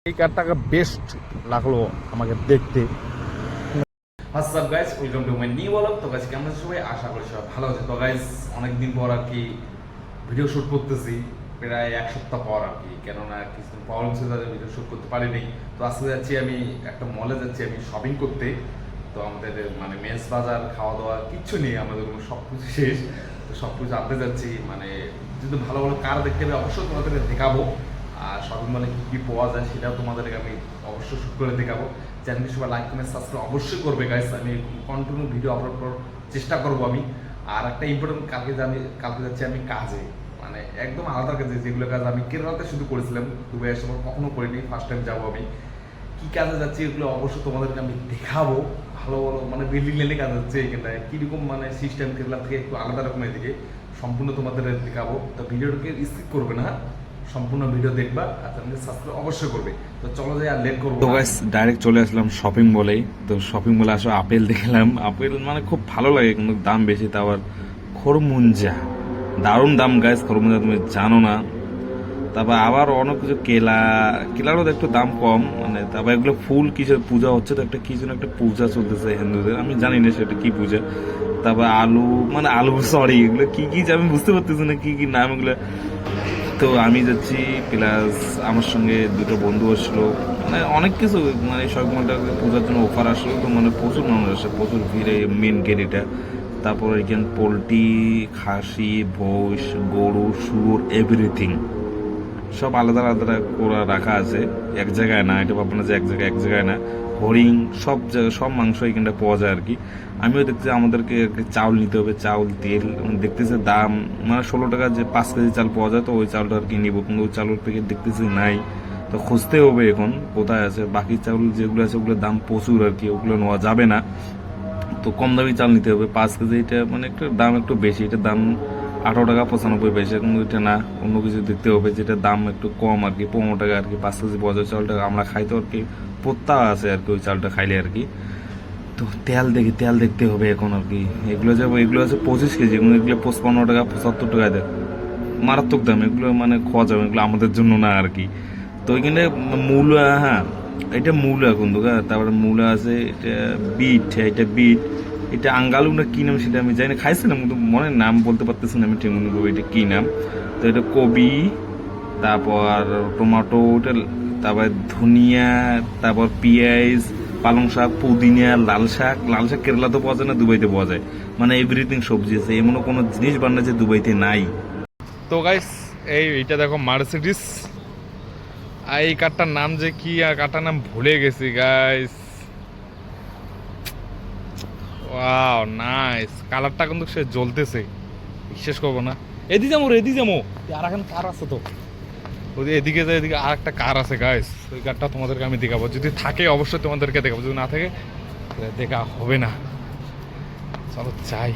এই কারটাকে বেস্ট লাগলো আমাকে দেখতে। WhatsApp guys, welcome to my new blog. তো গাইস কেমন আছো সবাই? আশা করি সবাই ভালো আছে। তো গাইস অনেকদিন পর আর কি ভিডিও শুট করতেছি, প্রায় এক সপ্তাহ পর আর কি, কেননা কিছুদিন প্রবলেম ছিল তাদের ভিডিও শুট করতে পারিনি। তো আজকে যাচ্ছি আমি একটা মলে যাচ্ছি আমি শপিং করতে। তো আমাদের মানে মেস বাজার খাওয়া দাওয়া কিচ্ছু নেই, আমাদের কোনো সব কিছু শেষ। তো সব কিছু আনতে যাচ্ছি, মানে যদি ভালো ভালো কার দেখতে হবে অবশ্যই তোমাদেরকে দেখাবো। আর শপিং মলে কী কী পাওয়া যায় সেটাও তোমাদেরকে আমি অবশ্যই শুট করে দেখাবো। চ্যানেলটি সবাই লাইক কমেন্ট সাবস্ক্রাইব অবশ্যই করবে গাইস। আমি কন্টিনিউ ভিডিও আপলোড করার চেষ্টা করবো আমি। আর একটা ইম্পর্টেন্ট, কালকে যাচ্ছি আমি কাজে, মানে একদম আলাদা কাজে, যেগুলো কাজ আমি কেরালাতে শুধু করেছিলাম, দুবাই এসে কখনো করিনি, ফার্স্ট টাইম যাবো আমি। কী কাজে যাচ্ছি এগুলো অবশ্যই তোমাদেরকে আমি দেখাবো। ভালো ভালো মানে বিল্ডিং লাইনে কাজ হচ্ছে এখানটায়, কীরকম মানে সিস্টেম কেরালা থেকে একটু আলাদা রকমের দিকে সম্পূর্ণ তোমাদের দেখাবো। তো ভিডিওটাকে স্কিপ করবে না, সম্পূর্ণ ভিডিও দেখবা আর চ্যানেলকে সাবস্ক্রাইব অবশ্যই করবে। তো চলো যাই, আর লেট করবো তো গাইস ডাইরেক্ট চলে আসলাম শপিং মলেই। তো শপিং মলে আসলে আপেল দেখলাম, আপেল মানে খুব ভালো লাগে কিন্তু দাম বেশি। তা আবার খরমুঞ্জা, দারুণ দাম গাইস, খরমুঞ্জা তুমি জানো না। তারপর আবার অনেক কিছু কেলারও একটু দাম কম, মানে তারপর এগুলো ফুল কিসের পূজা হচ্ছে, তো একটা কি যেন একটা পূজা চলতেছে হিন্দুদের, আমি জানি না সেটা কি পূজা। তারপর আলু সরি, এগুলো কি কি আমি বুঝতে পারতেছি না কি কি নাম এগুলো। তো আমি যাচ্ছি, প্লাস আমার সঙ্গে দুটো বন্ধু আসলো, মানে অনেক কিছু, মানে শপিং মলটা পূজার জন্য অফার আসলো, তো মানে প্রচুর মানুষ আসে, প্রচুর ভিড়ে মেন গেট এটা। তারপর এখানে পোলট্রি, খাসি, ভৈষ, গরু, শুয়োর, এভরিথিং সব আলাদা আলাদা করে রাখা আছে, এক জায়গায় না। এটা ভাবনা যে এক জায়গায় না, হরিণ সব সব মাংস এখানটা পাওয়া যায় আর কি। আমিও দেখতেছি আমাদেরকে চাউল নিতে হবে, চাউল তেল দেখতেছে দাম মানে 16 টাকা যে 5 কেজি চাল পাওয়া যায়, তো ওই চাউলটা আর কি নিবো, কিন্তু ওই চাউলের প্যাকেট দেখতেছি নাই। তো খুঁজতে হবে এখন কোথায় আছে। বাকি চাউল যেগুলো আছে ওগুলোর দাম প্রচুর আর কি, ওগুলো নেওয়া যাবে না। তো কম দামি চাল নিতে হবে 5 কেজি, এটা মানে একটু দাম একটু বেশি, এটার দাম 18 টাকা 95 পয়সা, কিন্তু এটা না, অন্য কিছু দেখতে হবে যেটা দাম একটু কম আর কি, 15 টাকা আর কি 5 কেজি পাওয়া যায়। চালটা আমরা খাই তো আর কি, পত্তা আছে আর কি ওই চালটা খাইলে আর কি। তো তেল দেখতে হবে এখন আর কি। এগুলো আছে 25 কেজি, এগুলো 55 টাকা 75 টাকা দেয়, মারাত্মক দাম। এগুলো মানে খাওয়া যাবে, এগুলো আমাদের জন্য না আর কি। তো ওইখানে মূলা, হ্যাঁ এটা মূলা কিন্তু, তারপরে মূলা আছে, এটা বিট, এটা আঙ্গালু না কি নাম সেটা আমি জানি না, খাইছিলাম কিন্তু মনে নাম বলতে পারতেছি না আমি ঠিক মনে করবো এটা কি নাম। তো এটা কবি, তারপর টমেটো, ওটা তারপর ধনিয়া, তারপর পেঁয়াজ, পালং শাক, পুদিনা, লাল শাক কেরালাতে পাওয়া যায় না, দুবাইতে পাওয়া যায়, মানে এভরিথিং সবজি আছে, এমন কোনো জিনিস বান্না যে দুবাইতে নাই। তো গাইস এইটা দেখো মার্সিডিস, আর এই কারটার নাম যে কি, আর কারটার নাম ভুলে গেছি গাইস। ওয়াও নাইস, কালারটা কিন্তু সে জ্বলতেছে, বিশ্বাস করবো না। এদিকে যাবো আর এখন কার আছে তো, ওই এদিকে যায়, এদিকে আর একটা কার আছে গাইস, ওই কারটা তোমাদেরকে আমি দেখাবো, যদি থাকে অবশ্যই তোমাদেরকে দেখাবো, যদি না থাকে দেখা হবে না। চলো চাই।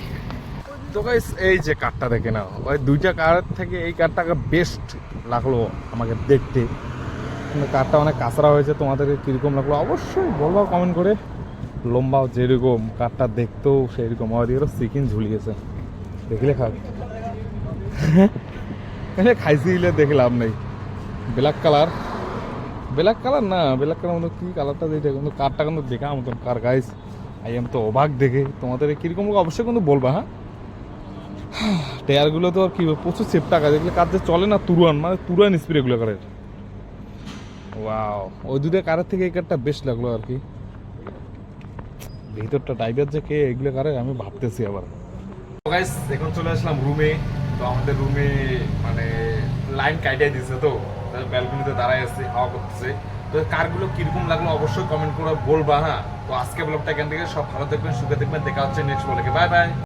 তো গাইস এই যে কারটা দেখে নাও, ওই দুইটা কারের থেকে এই কারটাকে বেস্ট লাগলো আমাকে দেখতে, কিন্তু কারটা অনেক কাঁচরা হয়েছে। তোমাদেরকে কীরকম লাগলো অবশ্যই বলবা কমেন্ট করে। লম্বাও যেরকম, কারটা দেখতেও সেরকম, ওদিকে চিকেন ঝুলিয়েছে, দেখলে খাইছি দেখে লাভ নেই। ব্ল্যাক কালার না, ব্ল্যাক কালার মতো কি কালারটা যেটা, কিন্তু কারটা কিন্তু দেখা মতন কার গাইস। আমি তো অবাক দেখে, তোমাদের কীরকম অবশ্যই কিন্তু বলবা। হ্যাঁ, টায়ারগুলো তো আর কি প্রচুর সেফ টাকা, দেখলে কার যে চলে না, তুরান স্পিড এগুলো কারের। ওয়াও, ওই দুটো কারের থেকে এই কারটা বেস্ট লাগলো আর কি। ভিতরটা ড্রাইভার যে কে এগুলো কারে আমি ভাবতেছি আবার। তো গাইস এখন চলে আসলাম রুমে। তো আমাদের রুমে মানে লাইন কাটিয়ে দিচ্ছে, তো ব্যালকনিতে দাঁড়ায় আছে, হাওয়া করতেছে। তো কারগুলো কিরকম লাগলো অবশ্যই কমেন্ট করে বলবা। হ্যাঁ, তো আজকে ব্লগটা এখান থেকে সব ভালো দেখবেন, সুখে দেখবেন, দেখা হচ্ছে নেক্সট ব্লগে। Bye bye.